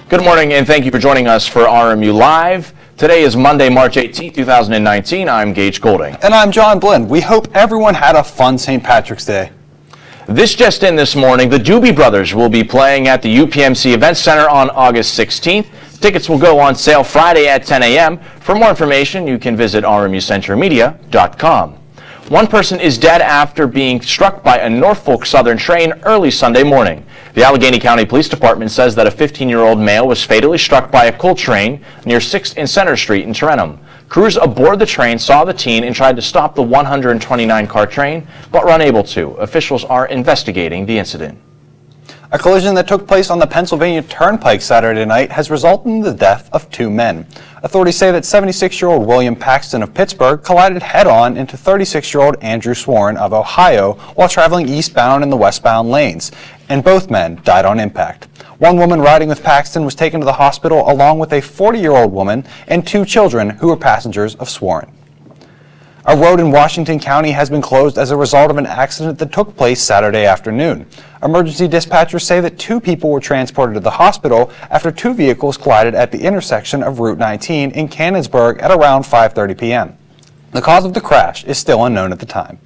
Good morning and thank you for joining us for RMU Live. Today is Monday, March 18, 2019. I'm Gage Golding. And I'm John Blinn. We hope everyone had a fun St. Patrick's Day. This just in this morning, the Doobie Brothers will be playing at the UPMC Event Center on August 16th. Tickets will go on sale Friday at 10 a.m. For more information, you can visit rmucentermedia.com. One person is dead after being struck by a Norfolk Southern train early Sunday morning. The Allegheny County Police Department says that a 15-year-old male was fatally struck by a coal train near 6th and Center Street in Tarentum. Crews aboard the train saw the teen and tried to stop the 129-car train, but were unable to. Officials are investigating the incident. A collision that took place on the Pennsylvania Turnpike Saturday night has resulted in the death of 2 men. Authorities say that 76-year-old William Paxton of Pittsburgh collided head-on into 36-year-old Andrew Swarn of Ohio while traveling eastbound in the westbound lanes, and both men died on impact. One woman riding with Paxton was taken to the hospital along with a 40-year-old woman and 2 children who were passengers of Swarn. A road in Washington County has been closed as a result of an accident that took place Saturday afternoon. Emergency dispatchers say that 2 people were transported to the hospital after 2 vehicles collided at the intersection of Route 19 in Canonsburg at around 5:30 p.m. The cause of the crash is still unknown at the time.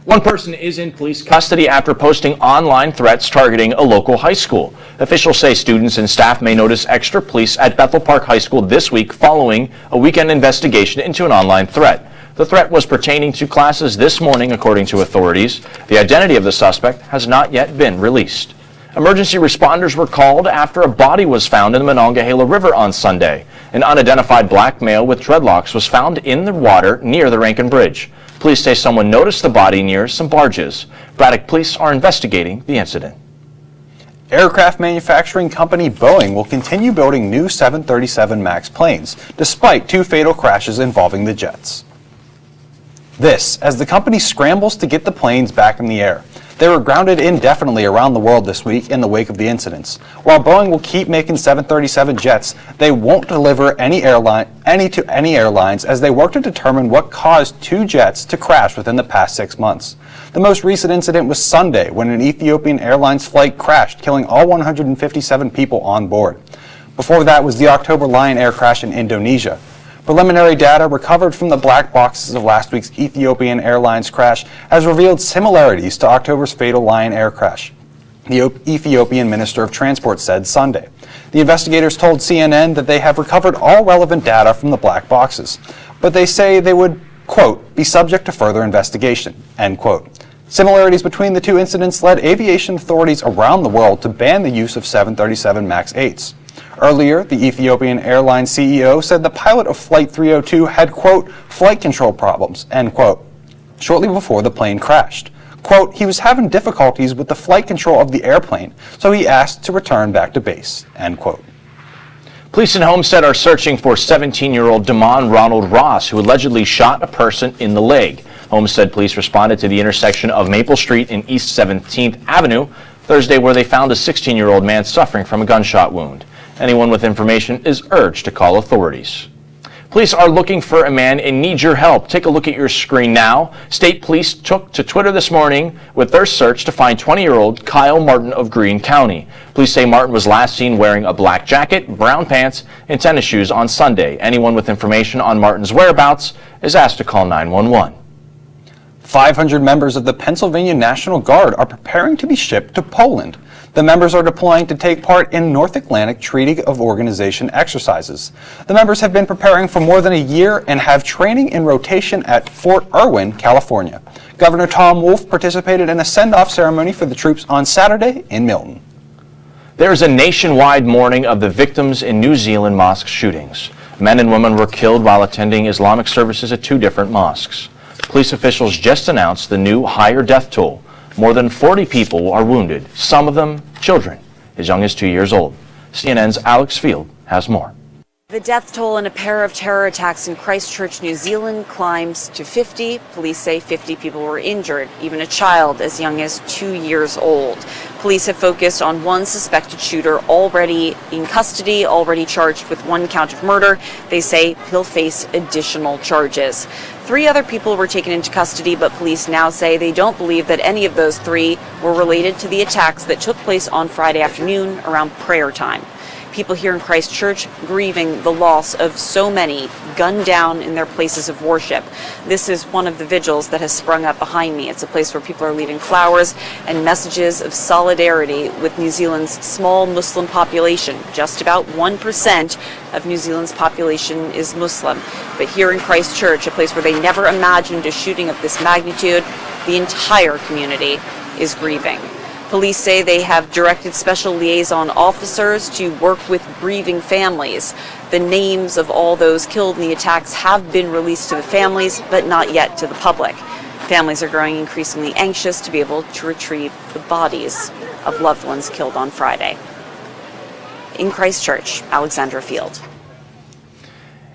One person is in police custody after posting online threats targeting a local high school. Officials say students and staff may notice extra police at Bethel Park High School this week following a weekend investigation into an online threat. The threat was pertaining to classes this morning, according to authorities. The identity of the suspect has not yet been released. Emergency responders were called after a body was found in the Monongahela River on Sunday. An unidentified black male with dreadlocks was found in the water near the Rankin Bridge. Police say someone noticed the body near some barges. Braddock police are investigating the incident. Aircraft manufacturing company Boeing will continue building new 737 MAX planes, despite 2 fatal crashes involving the jets. This, as the company scrambles to get the planes back in the air. They were grounded indefinitely around the world this week in the wake of the incidents. While Boeing will keep making 737 jets, they won't deliver any to any airlines as they work to determine what caused 2 jets to crash within the past 6 months. The most recent incident was Sunday when an Ethiopian Airlines flight crashed, killing all 157 people on board. Before that was the October Lion Air crash in Indonesia. Preliminary data recovered from the black boxes of last week's Ethiopian Airlines crash has revealed similarities to October's fatal Lion Air crash, the Ethiopian Minister of Transport said Sunday. The investigators told CNN that they have recovered all relevant data from the black boxes, but they say they would, quote, be subject to further investigation, end quote. Similarities between the 2 incidents led aviation authorities around the world to ban the use of 737 MAX 8s. Earlier, the Ethiopian Airlines CEO said the pilot of Flight 302 had, quote, flight control problems, end quote, shortly before the plane crashed. Quote, he was having difficulties with the flight control of the airplane, so he asked to return back to base, end quote. Police in Homestead are searching for 17-year-old Damon Ronald Ross, who allegedly shot a person in the leg. Homestead police responded to the intersection of Maple Street and East 17th Avenue Thursday, where they found a 16-year-old man suffering from a gunshot wound. Anyone with information is urged to call authorities. Police are looking for a man and need your help. Take a look at your screen now. State police took to Twitter this morning with their search to find 20-year-old Kyle Martin of Greene County. Police say Martin was last seen wearing a black jacket, brown pants, and tennis shoes on Sunday. Anyone with information on Martin's whereabouts is asked to call 911. 500 members of the Pennsylvania National Guard are preparing to be shipped to Poland. The members are deploying to take part in North Atlantic Treaty of Organization exercises. The members have been preparing for more than a year and have training in rotation at Fort Irwin, California. Governor Tom Wolf participated in a send-off ceremony for the troops on Saturday in Milton. There is a nationwide mourning of the victims in New Zealand mosque shootings. Men and women were killed while attending Islamic services at 2 different mosques. Police officials just announced the new higher death toll. More than 40 people are wounded, some of them children, as young as 2 years old. CNN's Alex Field has more. The death toll in a pair of terror attacks in Christchurch, New Zealand climbs to 50. Police say 50 people were injured, even a child as young as 2 years old. Police have focused on one suspected shooter already in custody, already charged with 1 count of murder. They say he'll face additional charges. 3 other people were taken into custody, but police now say they don't believe that any of those 3 were related to the attacks that took place on Friday afternoon around prayer time. People here in Christchurch grieving the loss of so many gunned down in their places of worship. This is one of the vigils that has sprung up behind me. It's a place where people are leaving flowers and messages of solidarity with New Zealand's small Muslim population. Just about 1% of New Zealand's population is Muslim. But here in Christchurch, a place where they never imagined a shooting of this magnitude, the entire community is grieving. Police say they have directed special liaison officers to work with grieving families. The names of all those killed in the attacks have been released to the families, but not yet to the public. Families are growing increasingly anxious to be able to retrieve the bodies of loved ones killed on Friday. In Christchurch, Alexandra Field.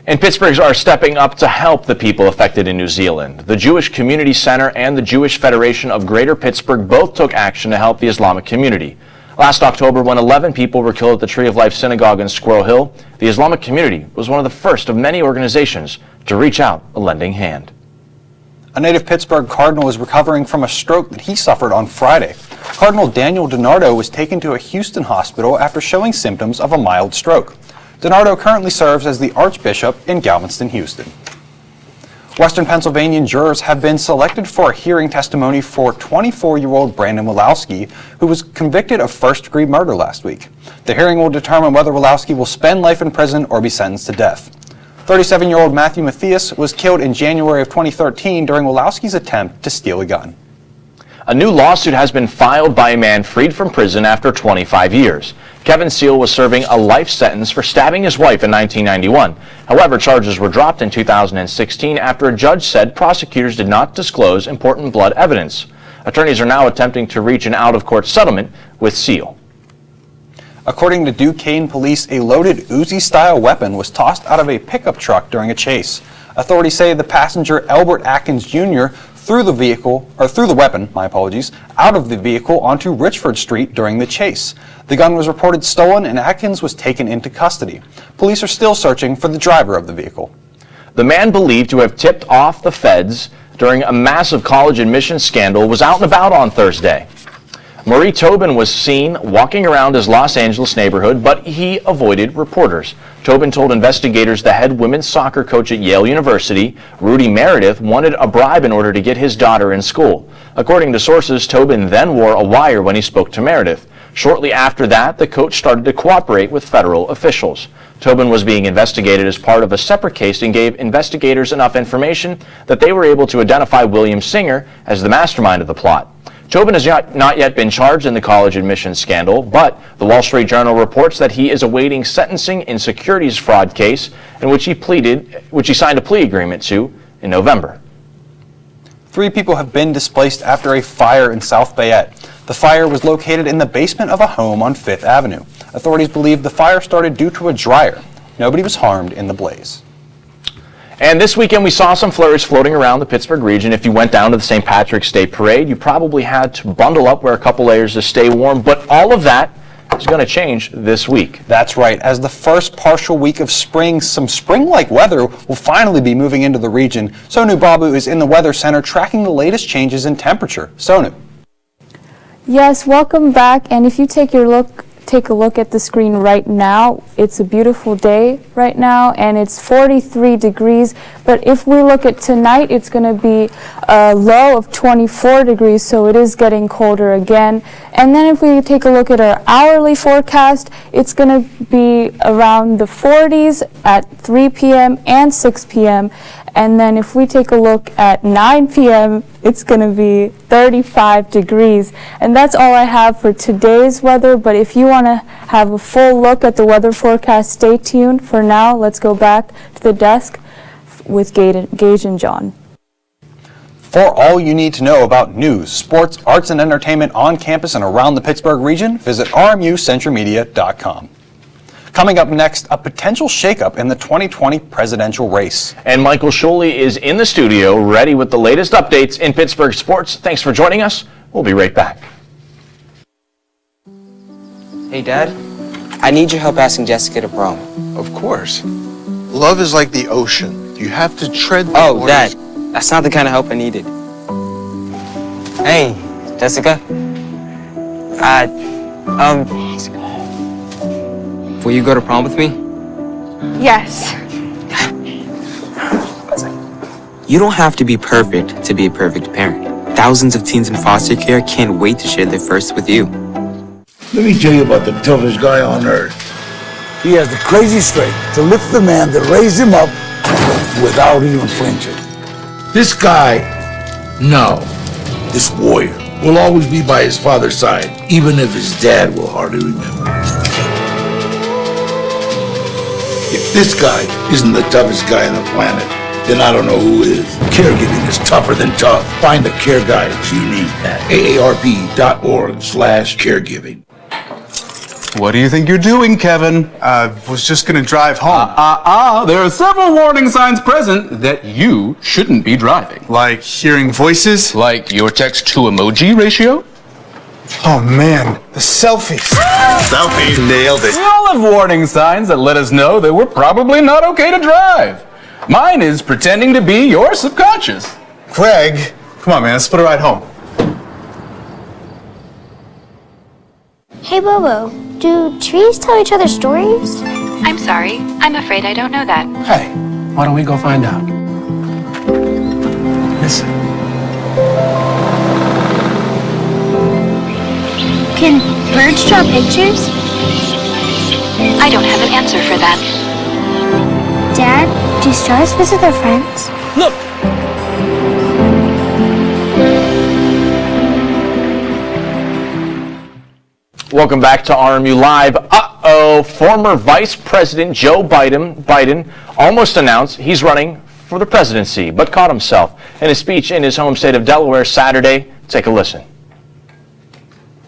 And Pittsburghs are stepping up to help the people affected in New Zealand. The Jewish Community Center and the Jewish Federation of Greater Pittsburgh both took action to help the Islamic community. Last October, when 11 people were killed at the Tree of Life Synagogue in Squirrel Hill, the Islamic community was one of the first of many organizations to reach out a lending hand. A native Pittsburgh Cardinal is recovering from a stroke that he suffered on Friday. Cardinal Daniel DiNardo was taken to a Houston hospital after showing symptoms of a mild stroke. DiNardo currently serves as the Archbishop in Galveston, Houston. Western Pennsylvania jurors have been selected for a hearing testimony for 24-year-old Brandon Walowski, who was convicted of first-degree murder last week. The hearing will determine whether Walowski will spend life in prison or be sentenced to death. 37-year-old Matthew Matthias was killed in January of 2013 during Walowski's attempt to steal a gun. A new lawsuit has been filed by a man freed from prison after 25 years. Kevin Seal was serving a life sentence for stabbing his wife in 1991. However, charges were dropped in 2016 after a judge said prosecutors did not disclose important blood evidence. Attorneys are now attempting to reach an out-of-court settlement with Seal. According to Duquesne police, a loaded Uzi-style weapon was tossed out of a pickup truck during a chase. Authorities say the passenger, Albert Atkins Jr., threw the weapon, out of the vehicle onto Richford Street during the chase. The gun was reported stolen and Atkins was taken into custody. Police are still searching for the driver of the vehicle. The man believed to have tipped off the feds during a massive college admissions scandal was out and about on Thursday. Marie Tobin was seen walking around his Los Angeles neighborhood, but he avoided reporters. Tobin told investigators the head women's soccer coach at Yale University, Rudy Meredith, wanted a bribe in order to get his daughter in school. According to sources, Tobin then wore a wire when he spoke to Meredith. Shortly after that, the coach started to cooperate with federal officials. Tobin was being investigated as part of a separate case and gave investigators enough information that they were able to identify William Singer as the mastermind of the plot. Tobin has not yet been charged in the college admissions scandal, but the Wall Street Journal reports that he is awaiting sentencing in securities fraud case in which he signed a plea agreement to in November. 3 people have been displaced after a fire in South Fayette. The fire was located in the basement of a home on 5th Avenue. Authorities believe the fire started due to a dryer. Nobody was harmed in the blaze. And this weekend we saw some flurries floating around the Pittsburgh region. If you went down to the St. Patrick's Day Parade, you probably had to bundle up, wear a couple layers to stay warm, but all of that is going to change this week. That's right. As the first partial week of spring, some spring-like weather will finally be moving into the region. Sonu Babu is in the Weather Center tracking the latest changes in temperature. Sonu. Yes, welcome back. And if you take a look at the screen right now, it's a beautiful day right now and it's 43 degrees. But if we look at tonight, it's going to be a low of 24 degrees, so it is getting colder again. And then if we take a look at our hourly forecast, it's going to be around the 40s at 3 p.m. and 6 p.m. And then if we take a look at 9 p.m., it's going to be 35 degrees. And that's all I have for today's weather. But if you want to have a full look at the weather forecast, stay tuned. For now, let's go back to the desk with Gage and John. For all you need to know about news, sports, arts, and entertainment on campus and around the Pittsburgh region, visit RMU-CentralMedia.com. Coming up next, a potential shakeup in the 2020 presidential race. And Michael Sholey is in the studio, ready with the latest updates in Pittsburgh sports. Thanks for joining us. We'll be right back. Hey, Dad. I need your help asking Jessica to prom. Of course. Love is like the ocean. You have to tread the Oh, waters. Dad. That's not the kind of help I needed. Hey, Jessica. Will you go to prom with me? Yes. You don't have to be perfect to be a perfect parent. Thousands of teens in foster care can't wait to share their first with you. Let me tell you about the toughest guy on earth. He has the crazy strength to lift the man that raised him up without even flinching. This guy, this warrior, will always be by his father's side, even if his dad will hardly remember. If this guy isn't the toughest guy on the planet, then I don't know who is. Caregiving is tougher than tough. Find the care guides you need at aarp.org/caregiving. What do you think you're doing, Kevin? Was just gonna drive home. There are several warning signs present that you shouldn't be driving. Like hearing voices? Like your text-to-emoji ratio? Oh man, the selfies. Selfie. Nailed it. We all have warning signs that let us know that we're probably not okay to drive. Mine is pretending to be your subconscious. Greg, come on man, let's split a ride home. Hey Bobo, do trees tell each other stories? I'm sorry. I'm afraid I don't know that. Hey, why don't we go find out? Listen. Can birds draw pictures? I don't have an answer for that. Dad, do stars visit their friends? Look! Welcome back to RMU Live. Former Vice President Joe Biden almost announced he's running for the presidency, but caught himself in a speech in his home state of Delaware Saturday. Take a listen.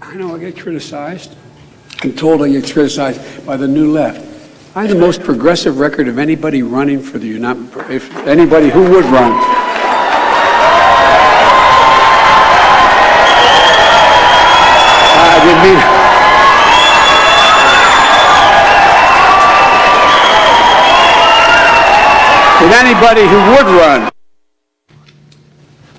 I know I get criticized. I'm told I get criticized by the new left. I have the most progressive record of anybody running for the if anybody who would run. I didn't mean. With anybody who would run.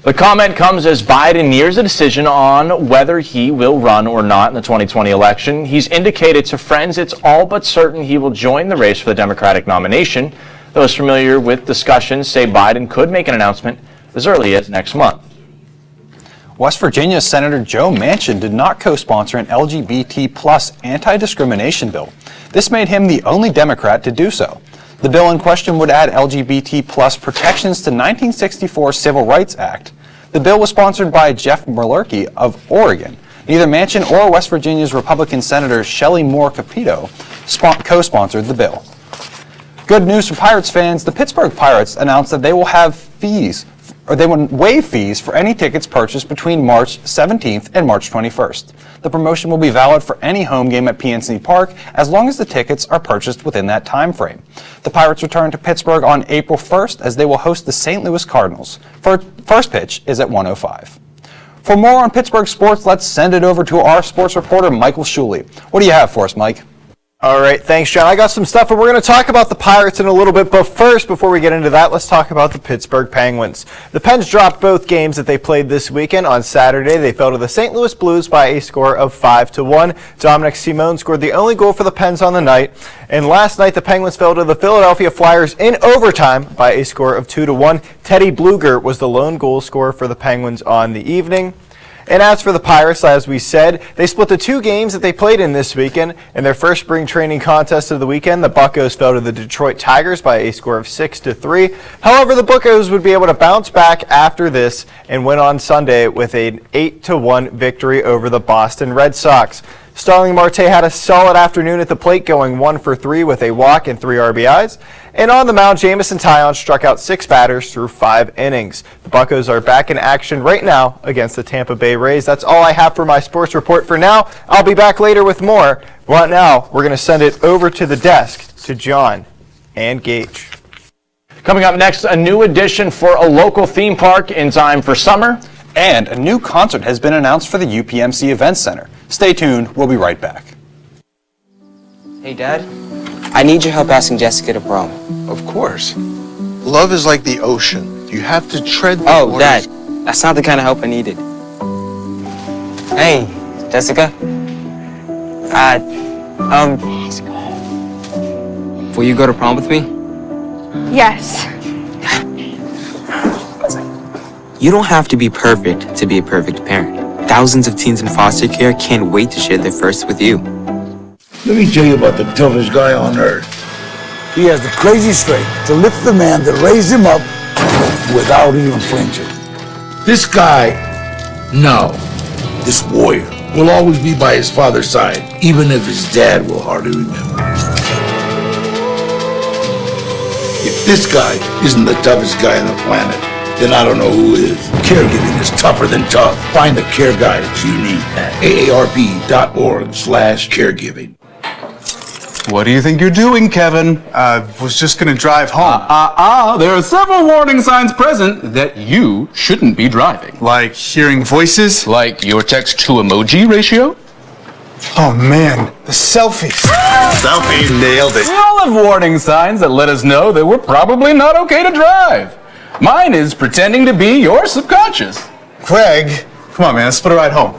The comment comes as Biden nears a decision on whether he will run or not in the 2020 election. He's indicated to friends it's all but certain he will join the race for the Democratic nomination. Those familiar with discussions say Biden could make an announcement as early as next month. West Virginia Senator Joe Manchin did not co-sponsor an LGBT+ anti-discrimination bill. This made him the only Democrat to do so. The bill in question would add LGBT+ protections to 1964 Civil Rights Act. The bill was sponsored by Jeff Merlurky of Oregon. Neither Manchin or West Virginia's Republican Senator Shelley Moore Capito co-sponsored the bill. Good news for Pirates fans. The Pittsburgh Pirates announced that they will waive fees for any tickets purchased between March 17th and March 21st. The promotion will be valid for any home game at PNC Park as long as the tickets are purchased within that time frame. The Pirates return to Pittsburgh on April 1st as they will host the St. Louis Cardinals. First pitch is at 1:05. For more on Pittsburgh sports, let's send it over to our sports reporter, Michael Shuley. What do you have for us, Mike? All right, thanks, John. I got some stuff, and we're going to talk about the Pirates in a little bit. But first, before we get into that, let's talk about the Pittsburgh Penguins. The Pens dropped both games that they played this weekend. On Saturday, they fell to the St. Louis Blues by a score of 5-1. Dominic Simone scored the only goal for the Pens on the night. And last night, the Penguins fell to the Philadelphia Flyers in overtime by a score of 2-1. Teddy Bluger was the lone goal scorer for the Penguins on the evening. And as for the Pirates, as we said, they split the two games that they played in this weekend. In their first spring training contest of the weekend, the Buccos fell to the Detroit Tigers by a score of 6-3. However, the Buccos would be able to bounce back after this and win on Sunday with an 8-1 victory over the Boston Red Sox. Starling Marte had a solid afternoon at the plate, going 1 for 3 with a walk and 3 RBIs. And on the mound, Jamison Tyone struck out 6 batters through 5 innings. The Buccos are back in action right now against the Tampa Bay Rays. That's all I have for my sports report for now. I'll be back later with more. Right now, we're going to send it over to the desk to John and Gage. Coming up next, a new addition for a local theme park in time for summer. And a new concert has been announced for the UPMC Events Center. Stay tuned. We'll be right back. Hey, Dad. I need your help asking Jessica to prom. Of course. Love is like the ocean. You have to tread the Oh, waters. Dad. That's not the kind of help I needed. Hey, Jessica. Will you go to prom with me? Yes. You don't have to be perfect to be a perfect parent. Thousands of teens in foster care can't wait to share their first with you. Let me tell you about the toughest guy on earth. He has the crazy strength to lift the man that raised him up without even flinching. This guy, this warrior, will always be by his father's side, even if his dad will hardly remember. If this guy isn't the toughest guy on the planet, then I don't know who is. Caregiving is tougher than tough. Find the care guidance you need at aarp.org/caregiving. What do you think you're doing, Kevin? Was just gonna drive home. There are several warning signs present that you shouldn't be driving. Like hearing voices? Like your text to emoji ratio? Oh man, the selfies. Selfie, nailed it. We all have warning signs that let us know that we're probably not okay to drive. Mine is pretending to be your subconscious. Craig, come on man, let's split a ride home.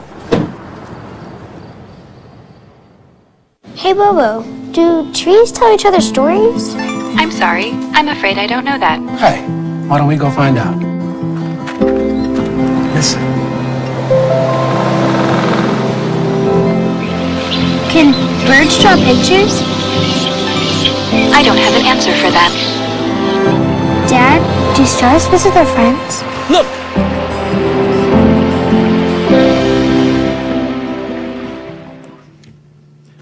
Hey, Bobo, do trees tell each other stories? I'm sorry. I'm afraid I don't know that. Hey, why don't we go find out? Listen. Can birds draw pictures? I don't have an answer for that. Dad, do stars visit their friends? Look!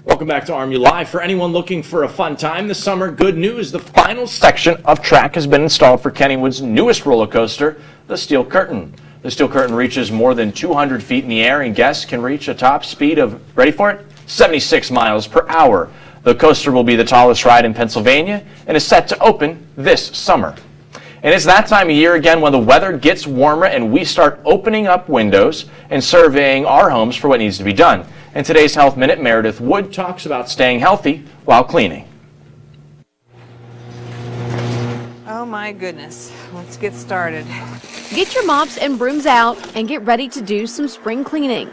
Welcome back to RMU Live. For anyone looking for a fun time this summer, good news. The final section of track has been installed for Kennywood's newest roller coaster, the Steel Curtain. The Steel Curtain reaches more than 200 feet in the air, and guests can reach a top speed of, ready for it, 76 miles per hour. The coaster will be the tallest ride in Pennsylvania and is set to open this summer. And it's that time of year again when the weather gets warmer and we start opening up windows and surveying our homes for what needs to be done. In today's Health Minute, Meredith Wood talks about staying healthy while cleaning. Oh my goodness, let's get started. Get your mops and brooms out and get ready to do some spring cleaning.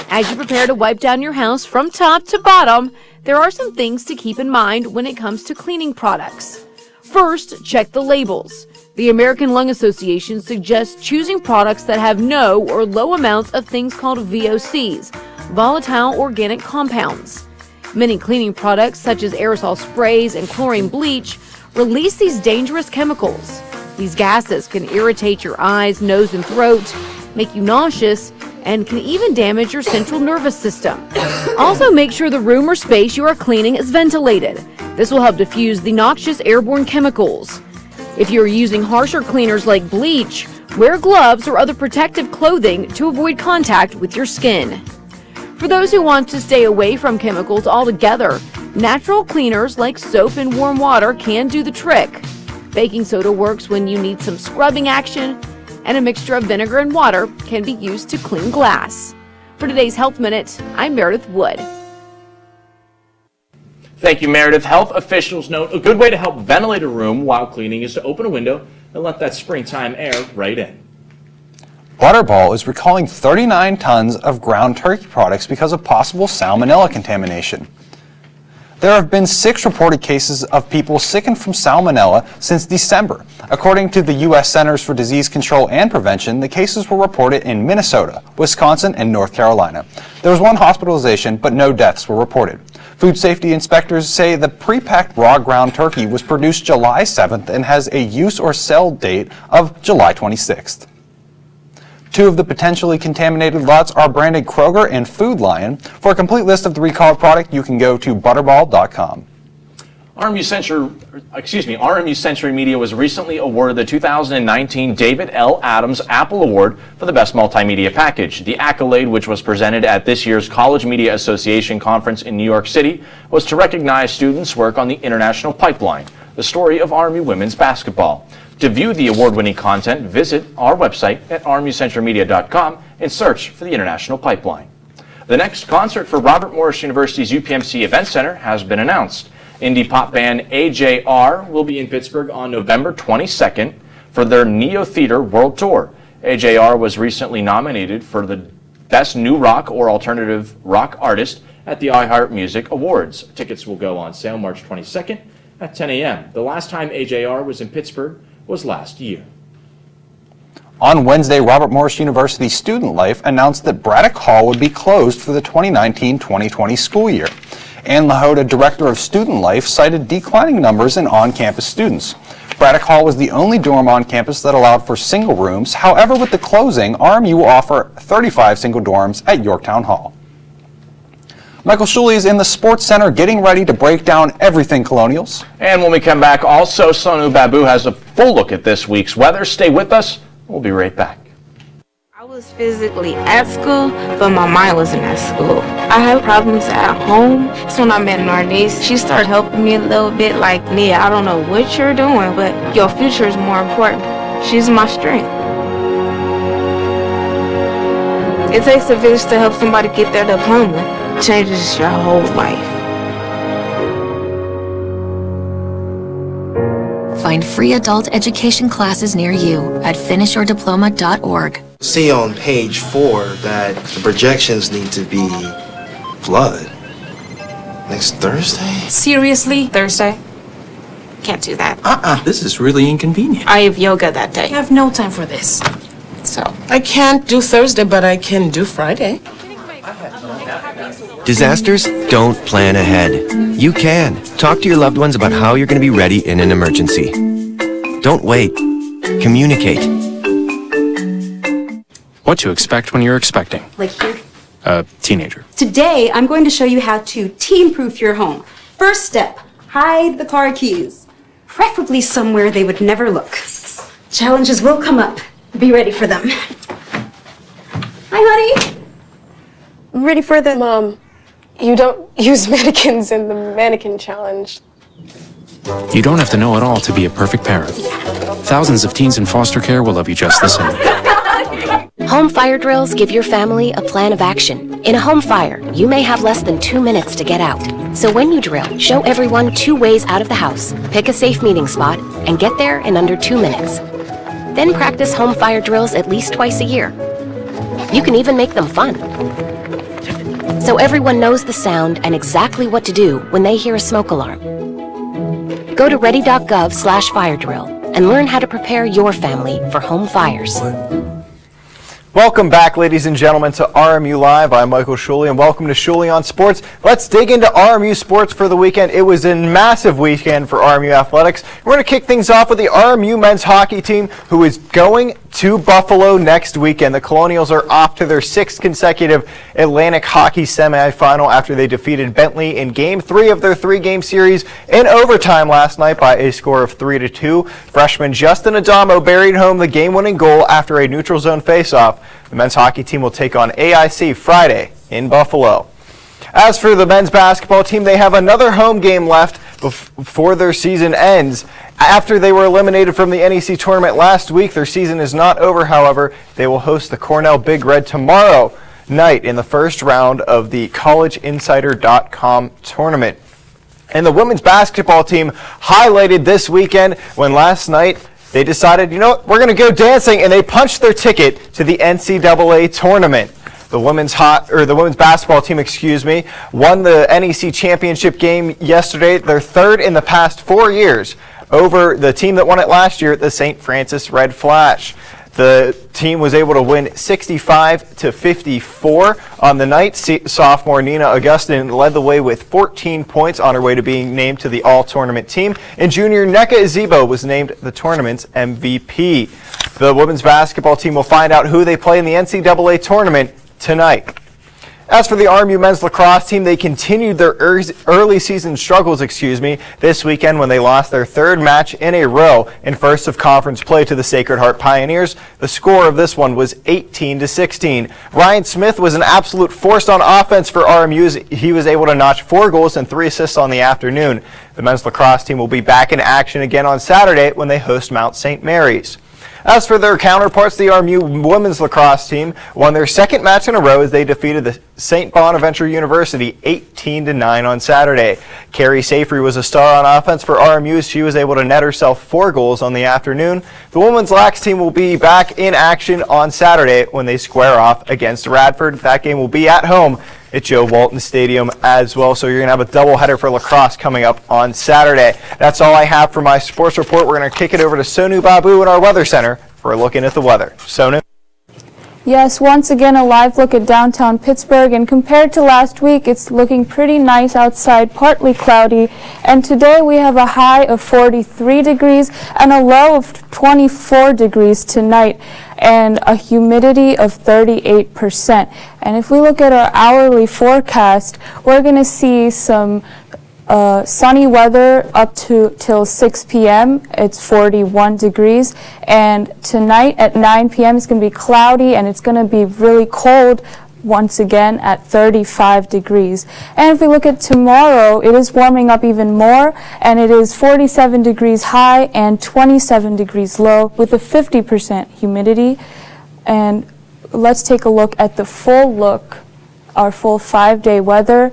As you prepare to wipe down your house from top to bottom, there are some things to keep in mind when it comes to cleaning products. First, check the labels. The American Lung Association suggests choosing products that have no or low amounts of things called VOCs, volatile organic compounds. Many cleaning products, such as aerosol sprays and chlorine bleach, release these dangerous chemicals. These gases can irritate your eyes, nose, and throat, make you nauseous, and can even damage your central nervous system. Also, make sure the room or space you are cleaning is ventilated. This will help diffuse the noxious airborne chemicals. If you're using harsher cleaners like bleach, wear gloves or other protective clothing to avoid contact with your skin. For those who want to stay away from chemicals altogether, natural cleaners like soap and warm water can do the trick. Baking soda works when you need some scrubbing action, and a mixture of vinegar and water can be used to clean glass. For today's Health Minute, I'm Meredith Wood. Thank you, Meredith. Health officials note a good way to help ventilate a room while cleaning is to open a window and let that springtime air right in. Butterball is recalling 39 tons of ground turkey products because of possible salmonella contamination. There have been 6 reported cases of people sickened from salmonella since December. According to the U.S. Centers for Disease Control and Prevention, the cases were reported in Minnesota, Wisconsin, and North Carolina. There was 1 hospitalization, but no deaths were reported. Food safety inspectors say the pre-packed raw ground turkey was produced July 7th and has a use or sell date of July 26th. 2 of the potentially contaminated lots are branded Kroger and Food Lion. For a complete list of the recalled product, you can go to butterball.com. RMU Century Media was recently awarded the 2019 David L. Adams Apple Award for the Best Multimedia Package. The accolade, which was presented at this year's College Media Association Conference in New York City, was to recognize students' work on the International Pipeline, the story of RMU women's basketball. To view the award-winning content, visit our website at rmucentralmedia.com and search for the International Pipeline. The next concert for Robert Morris University's UPMC Event Center has been announced. Indie pop band AJR will be in Pittsburgh on November 22nd for their Neo Theater World Tour. AJR was recently nominated for the Best New Rock or Alternative Rock Artist at the iHeart Music Awards. Tickets will go on sale March 22nd at 10 a.m. The last time AJR was in Pittsburgh was last year. On Wednesday, Robert Morris University Student Life announced that Braddock Hall would be closed for the 2019-2020 school year. Ann Lahota, Director of Student Life, cited declining numbers in on-campus students. Braddock Hall was the only dorm on campus that allowed for single rooms. However, with the closing, RMU will offer 35 single dorms at Yorktown Hall. Michael Shuley is in the Sports Center getting ready to break down everything Colonials. And when we come back, also Sonu Babu has a full look at this week's weather. Stay with us. We'll be right back. I was physically at school, but my mind wasn't at school. I had problems at home. So when I met Narnese, she started helping me a little bit, like, Nia, I don't know what you're doing, but your future is more important. She's my strength. It takes a village to help somebody get their diploma. It changes your whole life. Find free adult education classes near you at finishyourdiploma.org. See on page 4 that the projections need to be flood. Next Thursday? Seriously? Thursday? Can't do that. This is really inconvenient. I have yoga that day. I have no time for this. So. I can't do Thursday, but I can do Friday. Disasters don't plan ahead. You can. Talk to your loved ones about how you're going to be ready in an emergency. Don't wait. Communicate. What to expect when you're expecting. Like here. A teenager. Today, I'm going to show you how to teen-proof your home. First step, hide the car keys. Preferably somewhere they would never look. Challenges will come up. Be ready for them. Hi, honey. I'm ready for them. You don't use mannequins in the mannequin challenge. You don't have to know it all to be a perfect parent. Thousands of teens in foster care will love you just the same. Home fire drills give your family a plan of action. In a home fire, you may have less than 2 minutes to get out. So when you drill, show everyone 2 ways out of the house, pick a safe meeting spot, and get there in under 2 minutes. Then practice home fire drills at least twice a year. You can even make them fun. So everyone knows the sound and exactly what to do when they hear a smoke alarm. Go to ready.gov/fire drill and learn how to prepare your family for home fires. Welcome back, ladies and gentlemen, to RMU Live. I'm Michael Shuley, and welcome to Shuley on Sports. Let's dig into RMU sports for the weekend. It was a massive weekend for RMU athletics. We're going to kick things off with the RMU men's hockey team, who is going to Buffalo next weekend. The Colonials are off to their 6th consecutive Atlantic Hockey semifinal after they defeated Bentley in Game 3 of their 3-game series in overtime last night by a score of 3-2. Freshman Justin Adamo buried home the game-winning goal after a neutral zone faceoff. The men's hockey team will take on AIC Friday in Buffalo. As for the men's basketball team, they have another home game left before their season ends. After they were eliminated from the NEC tournament last week, their season is not over, however. They will host the Cornell Big Red tomorrow night in the first round of the collegeinsider.com tournament. And the women's basketball team highlighted this weekend when last night they decided, you know what, we're going to go dancing, and they punched their ticket to the NCAA tournament. The women's basketball team, won the NEC championship game yesterday, their 3rd in the past 4 years, over the team that won it last year, the St. Francis Red Flash. The team was able to win 65-54 on the night. Sophomore Nina Augustin led the way with 14 points on her way to being named to the all-tournament team. And junior Neka Ezebo was named the tournament's MVP. The women's basketball team will find out who they play in the NCAA tournament tonight. As for the RMU men's lacrosse team, they continued their early season struggles, this weekend when they lost their 3rd match in a row in first of conference play to the Sacred Heart Pioneers. The score of this one was 18-16. Ryan Smith was an absolute force on offense for RMU. He was able to notch 4 goals and 3 assists on the afternoon. The men's lacrosse team will be back in action again on Saturday when they host Mount St. Mary's. As for their counterparts, the RMU women's lacrosse team won their 2nd match in a row as they defeated the St. Bonaventure University 18-9 on Saturday. Carrie Safry was a star on offense for RMU as she was able to net herself 4 goals on the afternoon. The women's lax team will be back in action on Saturday when they square off against Radford. That game will be at home at Joe Walton Stadium as well. So you're going to have a doubleheader for lacrosse coming up on Saturday. That's all I have for my sports report. We're going to kick it over to Sonu Babu in our Weather Center for looking at the weather. Sonu? Yes, once again, a live look at downtown Pittsburgh, and compared to last week, it's looking pretty nice outside, partly cloudy, and today we have a high of 43 degrees and a low of 24 degrees tonight, and a humidity of 38%. And if we look at our hourly forecast, we're going to see some sunny weather up till 6 p.m. It's 41 degrees, and tonight at 9 p.m. it's going to be cloudy and it's going to be really cold once again at 35 degrees. And if we look at tomorrow, it is warming up even more, and it is 47 degrees high and 27 degrees low with a 50% humidity. And let's take a look at the our full 5-day weather.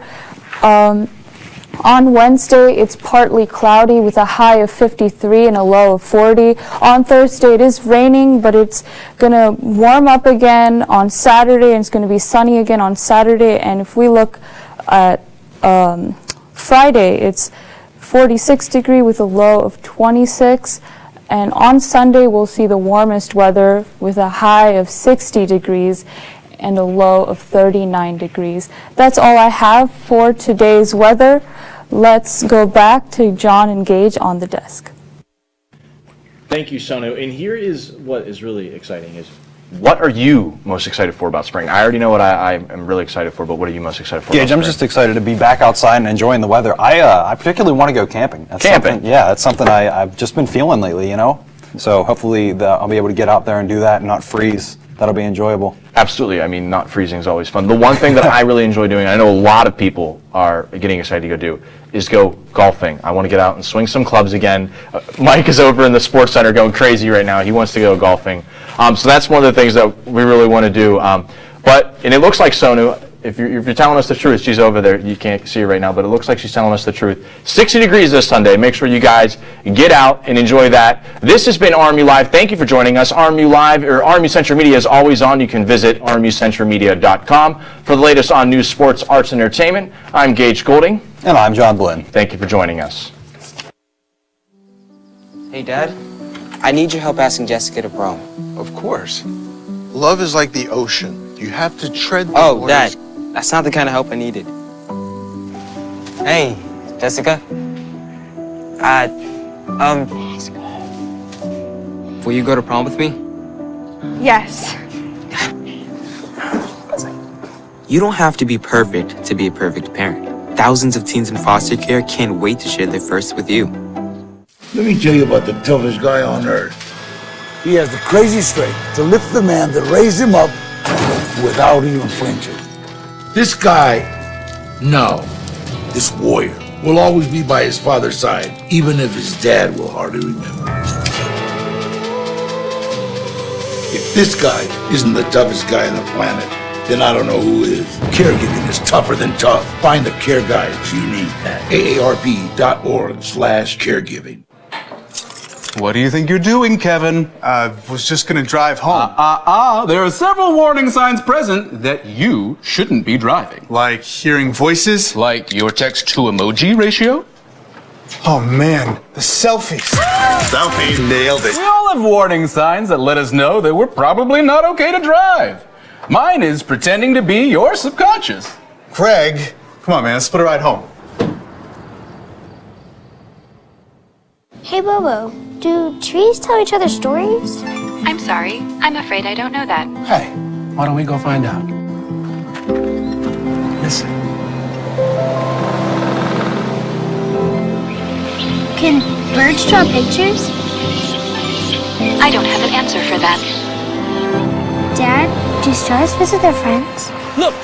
On Wednesday, it's partly cloudy with a high of 53 and a low of 40. On Thursday, it is raining, but it's going to warm up again on Saturday, and it's going to be sunny again on Saturday. And if we look at Friday, it's 46 degrees with a low of 26. And on Sunday, we'll see the warmest weather with a high of 60 degrees and a low of 39 degrees. That's all I have for today's weather. Let's go back to John and Gage on the desk. Thank you, Sonu. And here is what is really exciting is, what are you most excited for about spring? I already know what I am really excited for, but what are you most excited for? Gage, I'm just excited to be back outside and enjoying the weather. I particularly want to go camping. Camping? Yeah, that's something I've just been feeling lately, you know? So hopefully I'll be able to get out there and do that and not freeze. That'll be enjoyable. Absolutely. I mean, not freezing is always fun. The one thing that I really enjoy doing, and I know a lot of people are getting excited to go do, is go golfing. I want to get out and swing some clubs again. Mike is over in the sports center going crazy right now. He wants to go golfing. So that's one of the things that we really want to do. And it looks like Sonu, if you're telling us the truth, she's over there. You can't see her right now, but it looks like she's telling us the truth. 60 degrees this Sunday. Make sure you guys get out and enjoy that. This has been RMU Live. Thank you for joining us. RMU Live, or RMU Central Media, is always on. You can visit rmucentralmedia.com for the latest on news, sports, arts, and entertainment. I'm Gage Golding. And I'm John Blinn. Thank you for joining us. Hey, Dad. I need your help asking Jessica to prom. Of course. Love is like the ocean. You have to tread the Oh, waters. Dad. That's not the kind of help I needed. Hey, Jessica. Will you go to prom with me? Yes. You don't have to be perfect to be a perfect parent. Thousands of teens in foster care can't wait to share their first with you. Let me tell you about the toughest guy on earth. He has the crazy strength to lift the man that raised him up without even flinching. This guy, this warrior, will always be by his father's side, even if his dad will hardly remember. If this guy isn't the toughest guy on the planet, then I don't know who is. Caregiving is tougher than tough. Find the care guides you need at aarp.org/caregiving. What do you think you're doing, Kevin? Was just gonna drive home. There are several warning signs present that you shouldn't be driving. Like hearing voices? Like your text-to-emoji ratio? Oh man, the selfies. Selfies, nailed it. We all have warning signs that let us know that we're probably not okay to drive. Mine is pretending to be your subconscious. Craig, come on man, let's split a ride home. Hey, Bobo, do trees tell each other stories? I'm sorry. I'm afraid I don't know that. Hey, why don't we go find out? Listen. Can birds draw pictures? I don't have an answer for that. Dad, do stars visit their friends? Look,